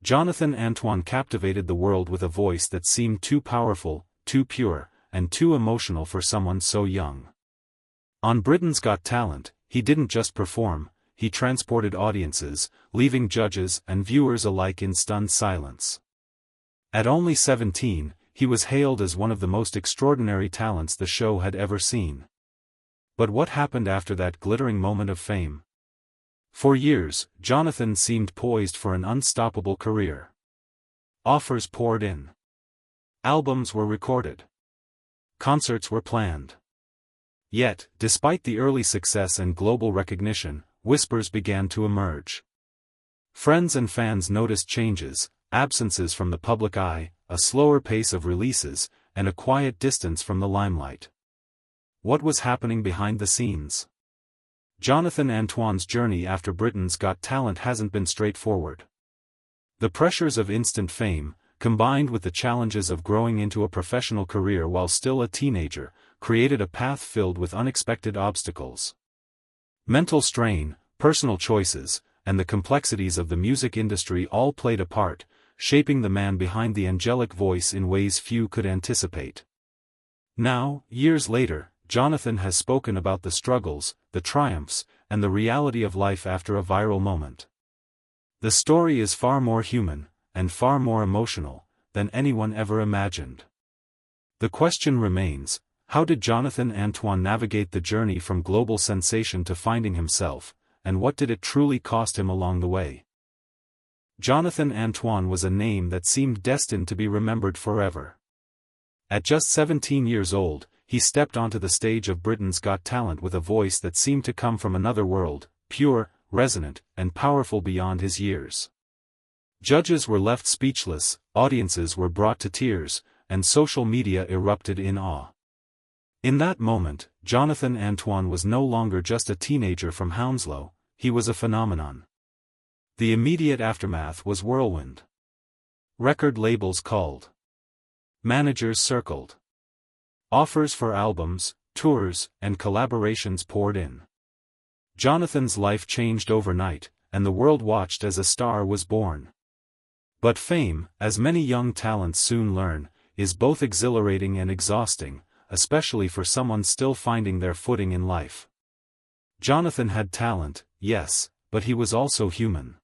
Jonathan Antoine captivated the world with a voice that seemed too powerful, too pure, and too emotional for someone so young. On Britain's Got Talent, he didn't just perform, he transported audiences, leaving judges and viewers alike in stunned silence. At only 17, he was hailed as one of the most extraordinary talents the show had ever seen. But what happened after that glittering moment of fame? For years, Jonathan seemed poised for an unstoppable career. Offers poured in. Albums were recorded. Concerts were planned. Yet, despite the early success and global recognition, whispers began to emerge. Friends and fans noticed changes, absences from the public eye, a slower pace of releases, and a quiet distance from the limelight. What was happening behind the scenes? Jonathan Antoine's journey after Britain's Got Talent hasn't been straightforward. The pressures of instant fame, combined with the challenges of growing into a professional career while still a teenager, created a path filled with unexpected obstacles. Mental strain, personal choices, and the complexities of the music industry all played a part, shaping the man behind the angelic voice in ways few could anticipate. Now, years later, Jonathan has spoken about the struggles, the triumphs, and the reality of life after a viral moment. The story is far more human, and far more emotional, than anyone ever imagined. The question remains, how did Jonathan Antoine navigate the journey from global sensation to finding himself, and what did it truly cost him along the way? Jonathan Antoine was a name that seemed destined to be remembered forever. At just 17 years old, he stepped onto the stage of Britain's Got Talent with a voice that seemed to come from another world, pure, resonant, and powerful beyond his years. Judges were left speechless, audiences were brought to tears, and social media erupted in awe. In that moment, Jonathan Antoine was no longer just a teenager from Hounslow, he was a phenomenon. The immediate aftermath was whirlwind. Record labels called. Managers circled. Offers for albums, tours, and collaborations poured in. Jonathan's life changed overnight, and the world watched as a star was born. But fame, as many young talents soon learn, is both exhilarating and exhausting, especially for someone still finding their footing in life. Jonathan had talent, yes, but he was also human.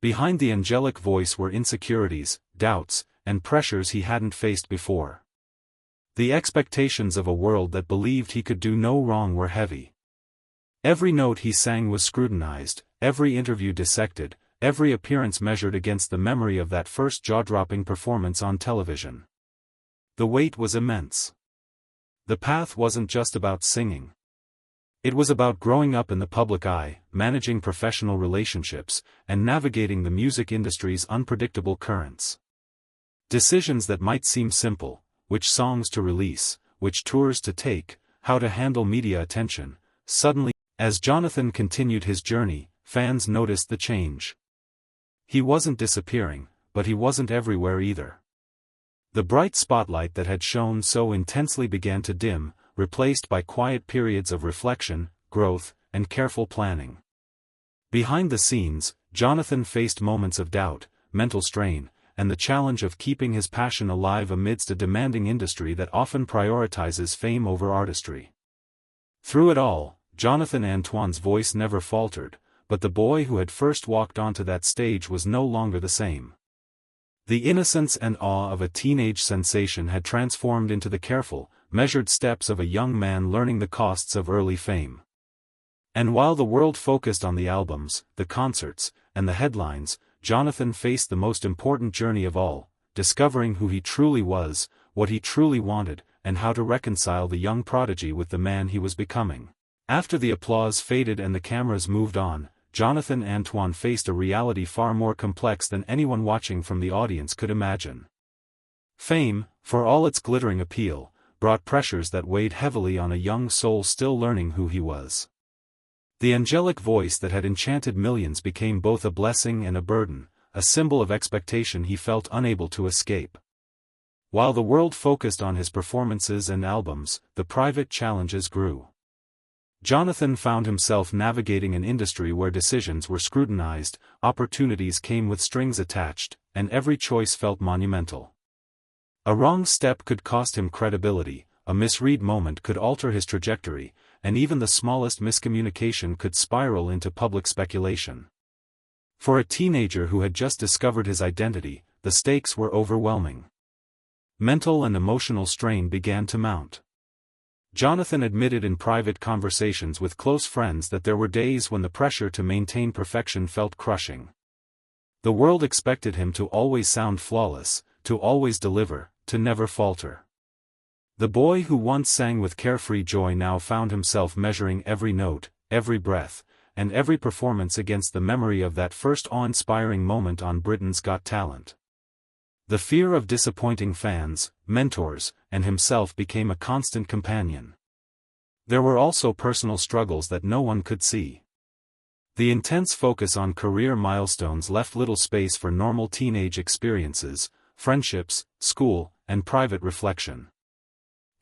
Behind the angelic voice were insecurities, doubts, and pressures he hadn't faced before. The expectations of a world that believed he could do no wrong were heavy. Every note he sang was scrutinized, every interview dissected, every appearance measured against the memory of that first jaw-dropping performance on television. The weight was immense. The path wasn't just about singing. It was about growing up in the public eye, managing professional relationships, and navigating the music industry's unpredictable currents. Decisions that might seem simple, which songs to release, which tours to take, how to handle media attention, suddenly, as Jonathan continued his journey, fans noticed the change. He wasn't disappearing, but he wasn't everywhere either. The bright spotlight that had shone so intensely began to dim, replaced by quiet periods of reflection, growth, and careful planning. Behind the scenes, Jonathan faced moments of doubt, mental strain, and the challenge of keeping his passion alive amidst a demanding industry that often prioritizes fame over artistry. Through it all, Jonathan Antoine's voice never faltered, but the boy who had first walked onto that stage was no longer the same. The innocence and awe of a teenage sensation had transformed into the careful, measured steps of a young man learning the costs of early fame. And while the world focused on the albums, the concerts, and the headlines, Jonathan faced the most important journey of all, discovering who he truly was, what he truly wanted, and how to reconcile the young prodigy with the man he was becoming. After the applause faded and the cameras moved on, Jonathan Antoine faced a reality far more complex than anyone watching from the audience could imagine. Fame, for all its glittering appeal, brought pressures that weighed heavily on a young soul still learning who he was. The angelic voice that had enchanted millions became both a blessing and a burden, a symbol of expectation he felt unable to escape. While the world focused on his performances and albums, the private challenges grew. Jonathan found himself navigating an industry where decisions were scrutinized, opportunities came with strings attached, and every choice felt monumental. A wrong step could cost him credibility, a misread moment could alter his trajectory, and even the smallest miscommunication could spiral into public speculation. For a teenager who had just discovered his identity, the stakes were overwhelming. Mental and emotional strain began to mount. Jonathan admitted in private conversations with close friends that there were days when the pressure to maintain perfection felt crushing. The world expected him to always sound flawless, to always deliver, to never falter. The boy who once sang with carefree joy now found himself measuring every note, every breath, and every performance against the memory of that first awe-inspiring moment on Britain's Got Talent. The fear of disappointing fans, mentors, and himself became a constant companion. There were also personal struggles that no one could see. The intense focus on career milestones left little space for normal teenage experiences, friendships, school, and private reflection.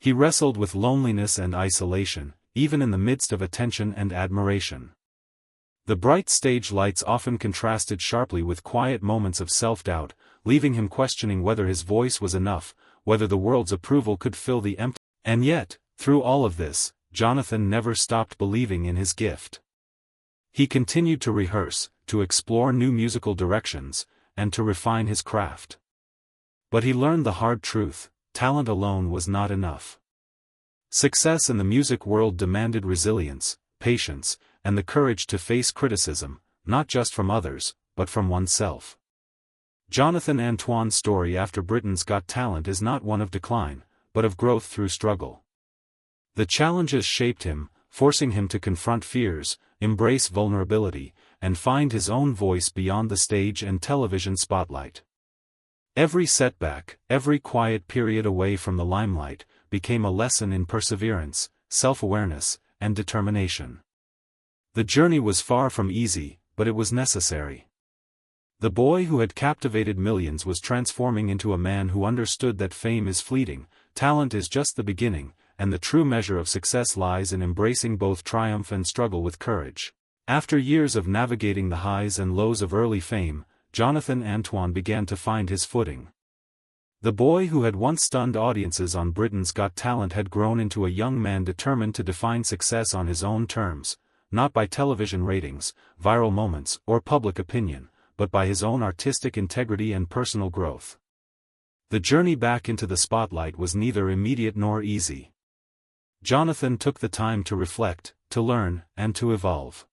He wrestled with loneliness and isolation, even in the midst of attention and admiration. The bright stage lights often contrasted sharply with quiet moments of self-doubt, leaving him questioning whether his voice was enough, whether the world's approval could fill the empty. And yet, through all of this, Jonathan never stopped believing in his gift. He continued to rehearse, to explore new musical directions, and to refine his craft. But he learned the hard truth: talent alone was not enough. Success in the music world demanded resilience, patience, and the courage to face criticism, not just from others, but from oneself. Jonathan Antoine's story after Britain's Got Talent is not one of decline, but of growth through struggle. The challenges shaped him, forcing him to confront fears, embrace vulnerability, and find his own voice beyond the stage and television spotlight. Every setback, every quiet period away from the limelight, became a lesson in perseverance, self-awareness, and determination. The journey was far from easy, but it was necessary. The boy who had captivated millions was transforming into a man who understood that fame is fleeting, talent is just the beginning, and the true measure of success lies in embracing both triumph and struggle with courage. After years of navigating the highs and lows of early fame, Jonathan Antoine began to find his footing. The boy who had once stunned audiences on Britain's Got Talent had grown into a young man determined to define success on his own terms, not by television ratings, viral moments, or public opinion, but by his own artistic integrity and personal growth. The journey back into the spotlight was neither immediate nor easy. Jonathan took the time to reflect, to learn, and to evolve.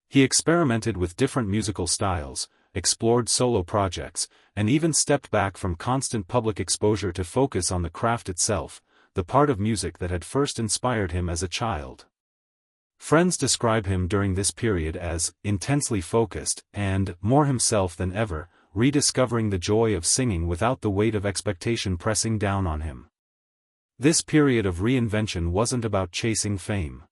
He experimented with different musical styles, explored solo projects, and even stepped back from constant public exposure to focus on the craft itself, the part of music that had first inspired him as a child. Friends describe him during this period as intensely focused and more himself than ever, rediscovering the joy of singing without the weight of expectation pressing down on him. This period of reinvention wasn't about chasing fame.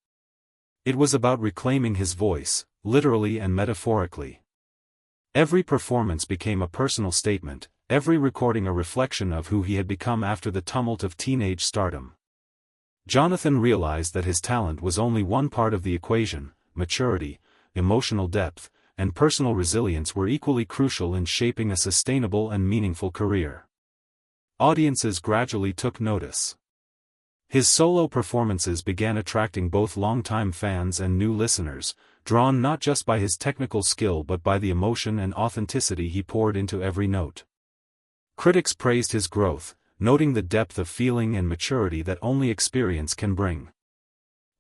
It was about reclaiming his voice, literally and metaphorically. Every performance became a personal statement, every recording a reflection of who he had become after the tumult of teenage stardom. Jonathan realized that his talent was only one part of the equation. Maturity, emotional depth, and personal resilience were equally crucial in shaping a sustainable and meaningful career. Audiences gradually took notice. His solo performances began attracting both longtime fans and new listeners, drawn not just by his technical skill but by the emotion and authenticity he poured into every note. Critics praised his growth, noting the depth of feeling and maturity that only experience can bring.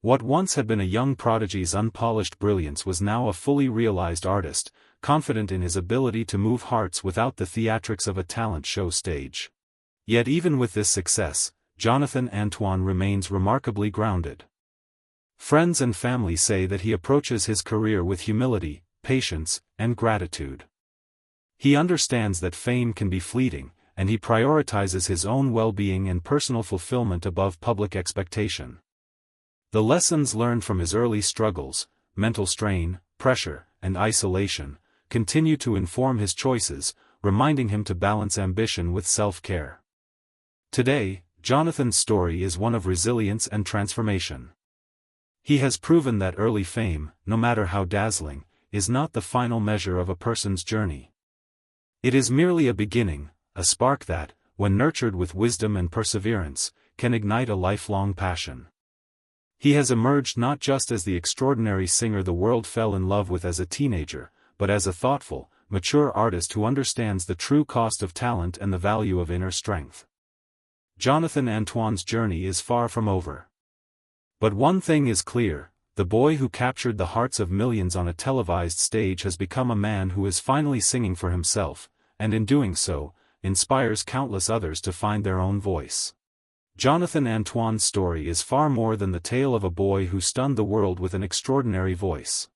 What once had been a young prodigy's unpolished brilliance was now a fully realized artist, confident in his ability to move hearts without the theatrics of a talent show stage. Yet even with this success, Jonathan Antoine remains remarkably grounded. Friends and family say that he approaches his career with humility, patience, and gratitude. He understands that fame can be fleeting, and he prioritizes his own well-being and personal fulfillment above public expectation. The lessons learned from his early struggles, mental strain, pressure, and isolation, continue to inform his choices, reminding him to balance ambition with self-care. Today, Jonathan's story is one of resilience and transformation. He has proven that early fame, no matter how dazzling, is not the final measure of a person's journey. It is merely a beginning, a spark that, when nurtured with wisdom and perseverance, can ignite a lifelong passion. He has emerged not just as the extraordinary singer the world fell in love with as a teenager, but as a thoughtful, mature artist who understands the true cost of talent and the value of inner strength. Jonathan Antoine's journey is far from over. But one thing is clear: the boy who captured the hearts of millions on a televised stage has become a man who is finally singing for himself, and in doing so, inspires countless others to find their own voice. Jonathan Antoine's story is far more than the tale of a boy who stunned the world with an extraordinary voice.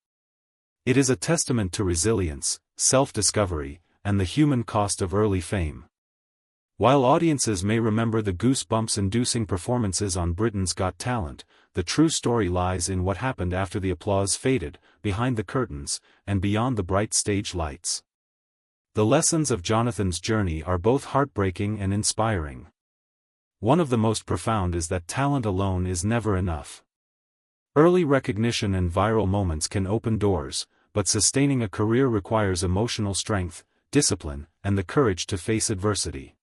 It is a testament to resilience, self-discovery, and the human cost of early fame. While audiences may remember the goosebumps-inducing performances on Britain's Got Talent, the true story lies in what happened after the applause faded, behind the curtains, and beyond the bright stage lights. The lessons of Jonathan's journey are both heartbreaking and inspiring. One of the most profound is that talent alone is never enough. Early recognition and viral moments can open doors, but sustaining a career requires emotional strength, discipline, and the courage to face adversity.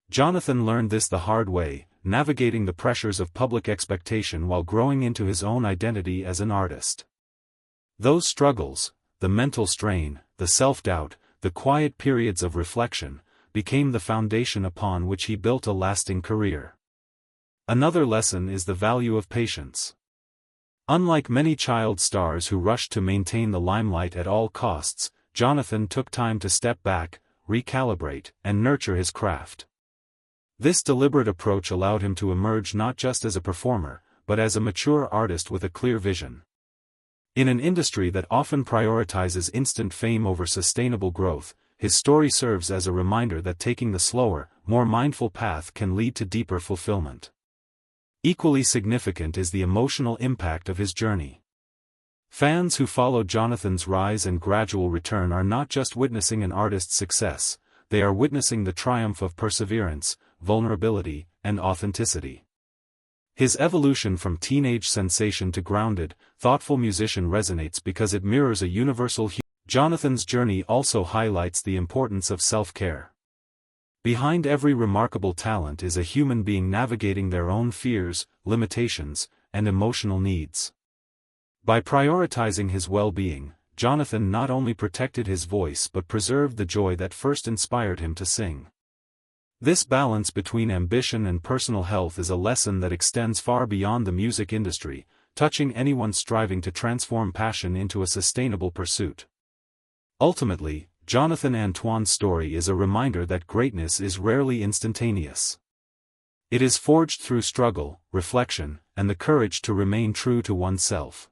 Jonathan learned this the hard way, navigating the pressures of public expectation while growing into his own identity as an artist. Those struggles, the mental strain, the self-doubt, the quiet periods of reflection, became the foundation upon which he built a lasting career. Another lesson is the value of patience. Unlike many child stars who rushed to maintain the limelight at all costs, Jonathan took time to step back, recalibrate, and nurture his craft. This deliberate approach allowed him to emerge not just as a performer, but as a mature artist with a clear vision. In an industry that often prioritizes instant fame over sustainable growth, his story serves as a reminder that taking the slower, more mindful path can lead to deeper fulfillment. Equally significant is the emotional impact of his journey. Fans who followed Jonathan's rise and gradual return are not just witnessing an artist's success, they are witnessing the triumph of perseverance, vulnerability, and authenticity. His evolution from teenage sensation to grounded, thoughtful musician resonates because it mirrors a universal human. Jonathan's journey also highlights the importance of self-care. Behind every remarkable talent is a human being navigating their own fears, limitations, and emotional needs. By prioritizing his well-being, Jonathan not only protected his voice but preserved the joy that first inspired him to sing. This balance between ambition and personal health is a lesson that extends far beyond the music industry, touching anyone striving to transform passion into a sustainable pursuit. Ultimately, Jonathan Antoine's story is a reminder that greatness is rarely instantaneous. It is forged through struggle, reflection, and the courage to remain true to oneself.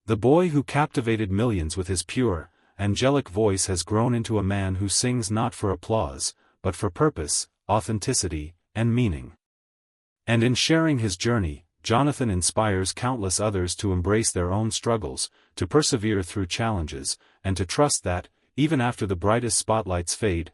The boy who captivated millions with his pure, angelic voice has grown into a man who sings not for applause, but for purpose, authenticity, and meaning. And in sharing his journey, Jonathan inspires countless others to embrace their own struggles, to persevere through challenges, and to trust that, even after the brightest spotlights fade,